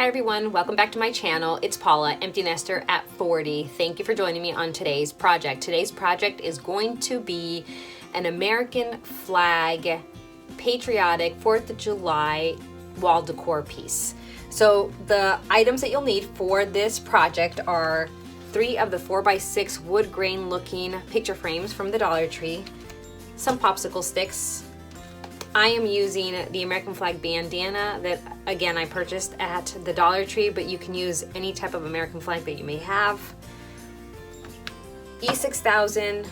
Hi everyone, welcome back to my channel. It's Paula, Empty Nester at 40. Thank you for joining me on today's project. Today's project is going to be an American flag, patriotic 4th of July wall decor piece. So the items that you'll need for this project are 3 of the 4x6 wood grain looking picture frames from the Dollar Tree, some popsicle sticks. I am using the American flag bandana that, again, I purchased at the Dollar Tree, but you can use any type of American flag that you may have. E6000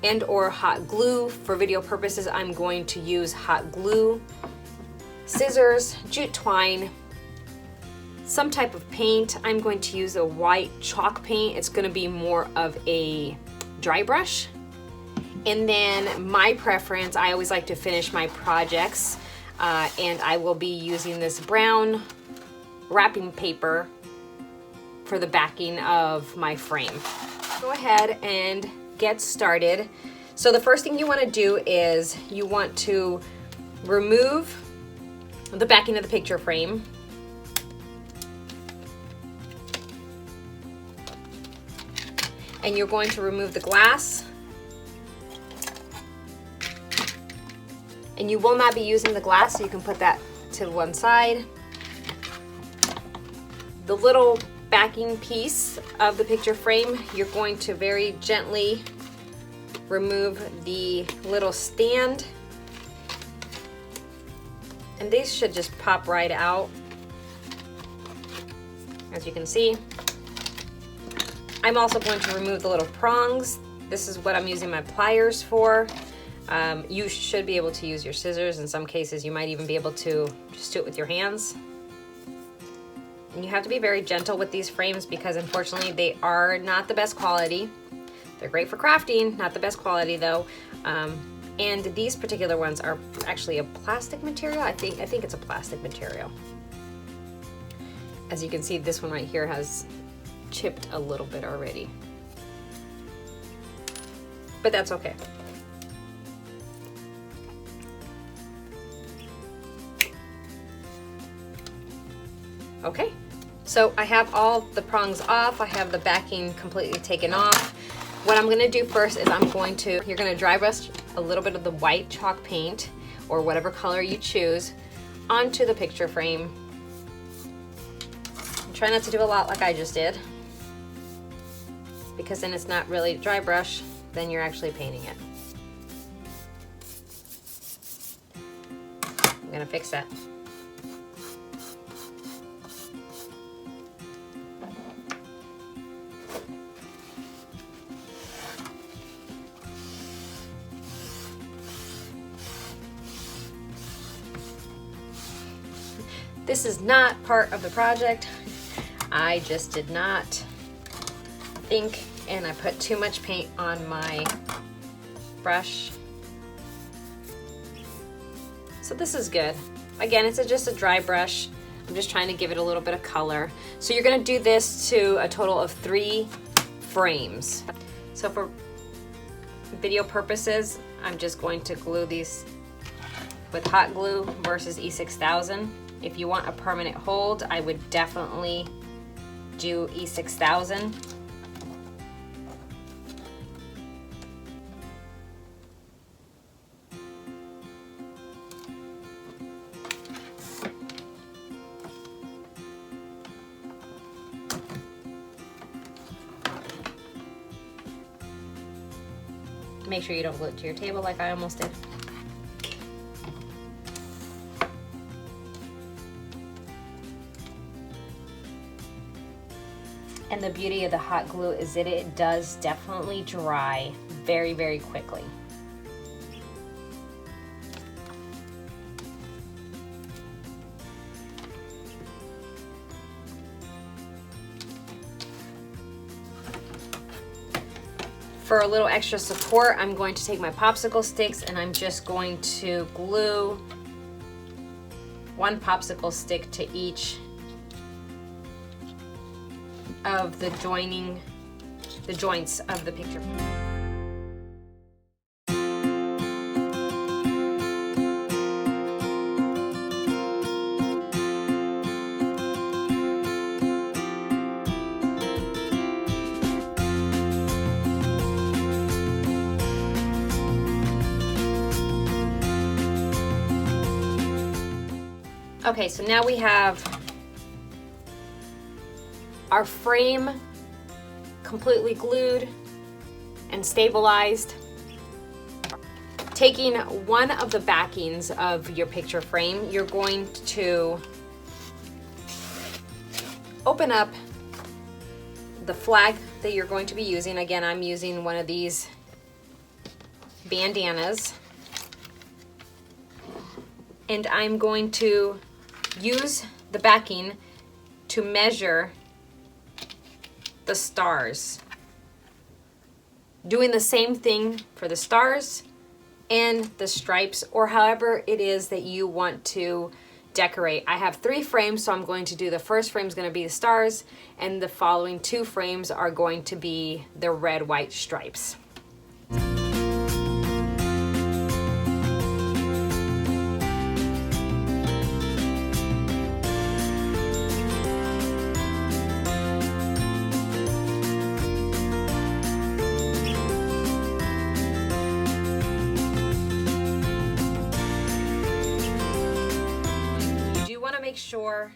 and or hot glue. For video purposes, I'm going to use hot glue. Scissors, jute twine, some type of paint. I'm going to use a white chalk paint. It's going to be more of a dry brush. And then my preference, I always like to finish my projects, and I will be using this brown wrapping paper for the backing of my frame. Go ahead and get started. So the first thing you want to do is you want to remove the backing of the picture frame. And you're going to remove the glass. And you will not be using the glass, so you can put that to one side. The little backing piece of the picture frame, you're going to very gently remove the little stand. And these should just pop right out, as you can see. I'm also going to remove the little prongs. This is what I'm using my pliers for. You should be able to use your scissors. In some cases, you might even be able to just do it with your hands. And you have to be very gentle with these frames because unfortunately they are not the best quality. They're great for crafting, not the best quality though. And these particular ones are actually a plastic material. I think it's a plastic material. As you can see, this one right here has chipped a little bit already. But that's okay. Okay, so I have all the prongs off. I have the backing completely taken off. What I'm gonna do first is you're gonna dry brush a little bit of the white chalk paint or whatever color you choose onto the picture frame. And try not to do a lot like I just did, because then it's not really dry brush, then you're actually painting it. I'm gonna fix that. This is not part of the project. I just did not think, and I put too much paint on my brush. So this is good. Again, it's just a dry brush. I'm just trying to give it a little bit of color. So you're gonna do this to a total of 3 frames. So for video purposes, I'm just going to glue these with hot glue versus E6000. If you want a permanent hold, I would definitely do E6000. Make sure you don't glue it to your table like I almost did. And the beauty of the hot glue is that it does definitely dry very, very quickly. For a little extra support, I'm going to take my popsicle sticks and I'm just going to glue 1 popsicle stick to each of the joints of the picture. Okay, so now we have our frame completely glued and stabilized. Taking one of the backings of your picture frame, you're going to open up the flag that you're going to be using. Again, I'm using one of these bandanas, and I'm going to use the backing to measure the stars. Doing the same thing for the stars and the stripes, or however it is that you want to decorate. I have 3 frames, so I'm going to do the first frame is going to be the stars, and the following 2 frames are going to be the red, white stripes. Make sure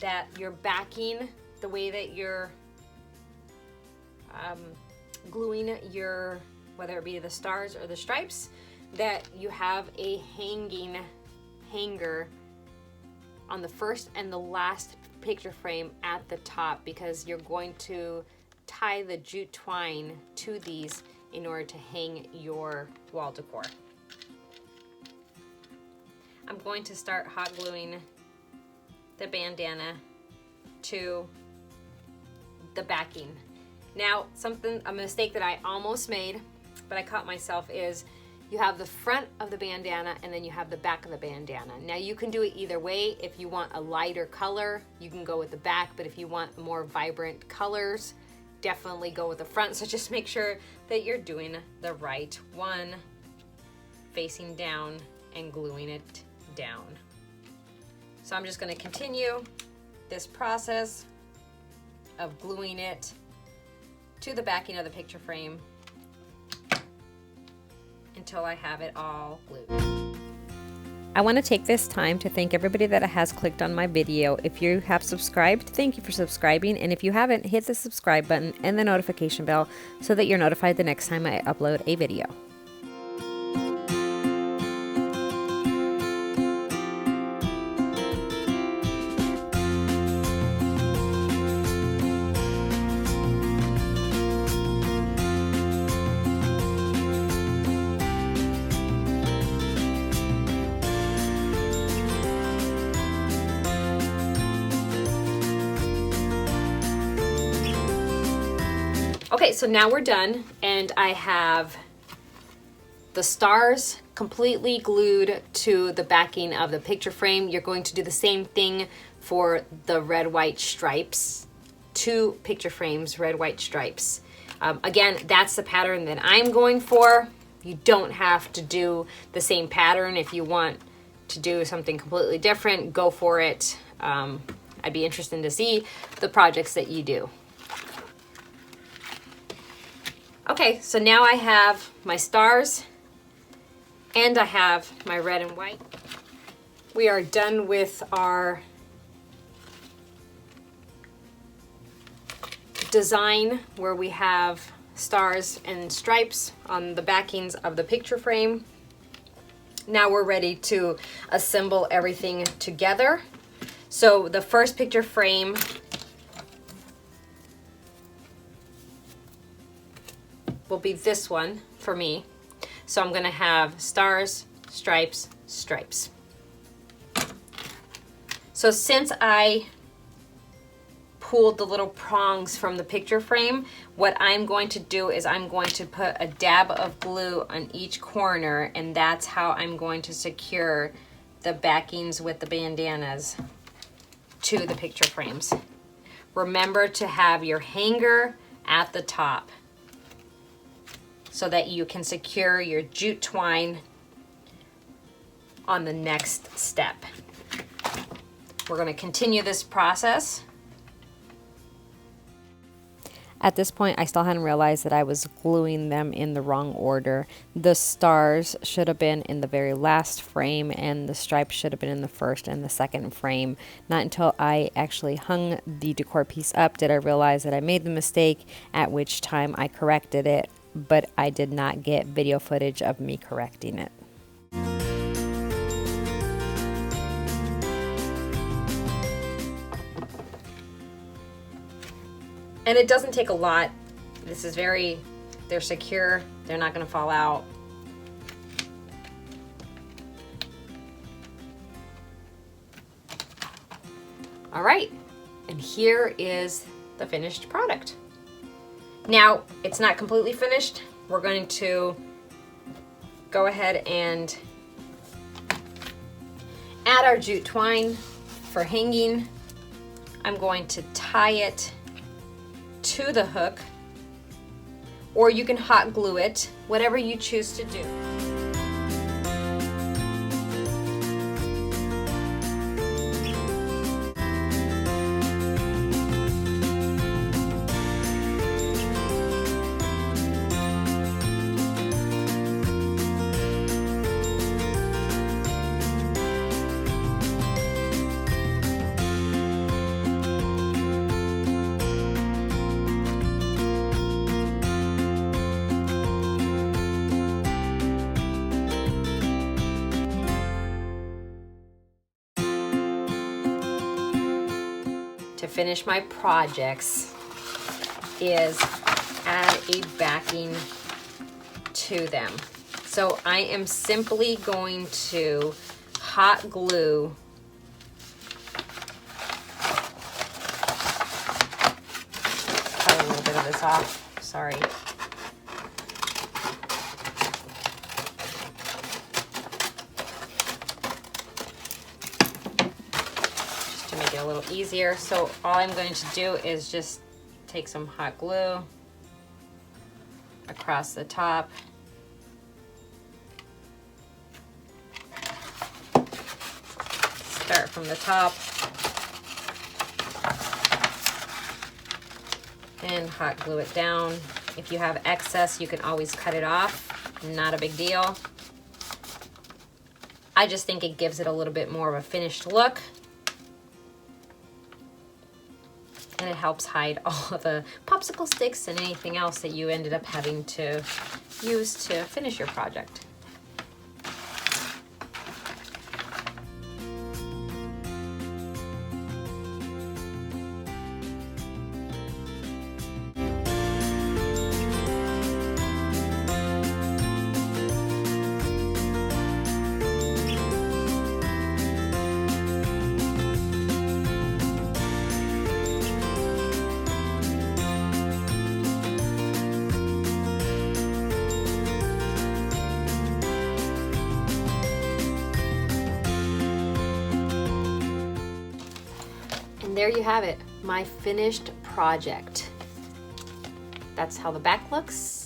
that you're backing the way that you're gluing your, whether it be the stars or the stripes, that you have a hanger on the first and the last picture frame at the top, because you're going to tie the jute twine to these in order to hang your wall decor. I'm going to start hot gluing the bandana to the backing. Now, a mistake that I almost made, but I caught myself, is you have the front of the bandana and then you have the back of the bandana. Now you can do it either way. If you want a lighter color, you can go with the back, but if you want more vibrant colors, definitely go with the front. So just make sure that you're doing the right one, facing down and gluing it down. So I'm just going to continue this process of gluing it to the backing of the picture frame until I have it all glued. I want to take this time to thank everybody that has clicked on my video. If you have subscribed, thank you for subscribing, and if you haven't, hit the subscribe button and the notification bell so that you're notified the next time I upload a video. Okay, so now we're done, and I have the stars completely glued to the backing of the picture frame. You're going to do the same thing for the red, white stripes. 2 picture frames, red, white stripes. Again, that's the pattern that I'm going for. You don't have to do the same pattern. If you want to do something completely different, go for it. I'd be interested to see the projects that you do. Okay, so now I have my stars and I have my red and white. We are done with our design where we have stars and stripes on the backings of the picture frame. Now we're ready to assemble everything together. So the first picture frame will be this one for me. So I'm gonna have stars, stripes, stripes. So since I pulled the little prongs from the picture frame, what I'm going to do is I'm going to put a dab of glue on each corner, and that's how I'm going to secure the backings with the bandanas to the picture frames. Remember to have your hanger at the top so that you can secure your jute twine on the next step. We're going to continue this process. At this point, I still hadn't realized that I was gluing them in the wrong order. The stars should have been in the very last frame, and the stripes should have been in the first and the second frame. Not until I actually hung the decor piece up did I realize that I made the mistake, at which time I corrected it, but I did not get video footage of me correcting it. And it doesn't take a lot. This is they're secure. They're not gonna fall out. All right, and here is the finished product. Now, it's not completely finished. We're going to go ahead and add our jute twine for hanging. I'm going to tie it to the hook, or you can hot glue it, whatever you choose to do. To finish my projects is add a backing to them. So I am simply going to hot glue cut a little bit of this off, sorry. To make it a little easier. So all I'm going to do is just take some hot glue across the top. Start from the top and hot glue it down. If you have excess, you can always cut it off. Not a big deal. I just think it gives it a little bit more of a finished look. And it helps hide all of the popsicle sticks and anything else that you ended up having to use to finish your project. And there you have it, my finished project. That's how the back looks.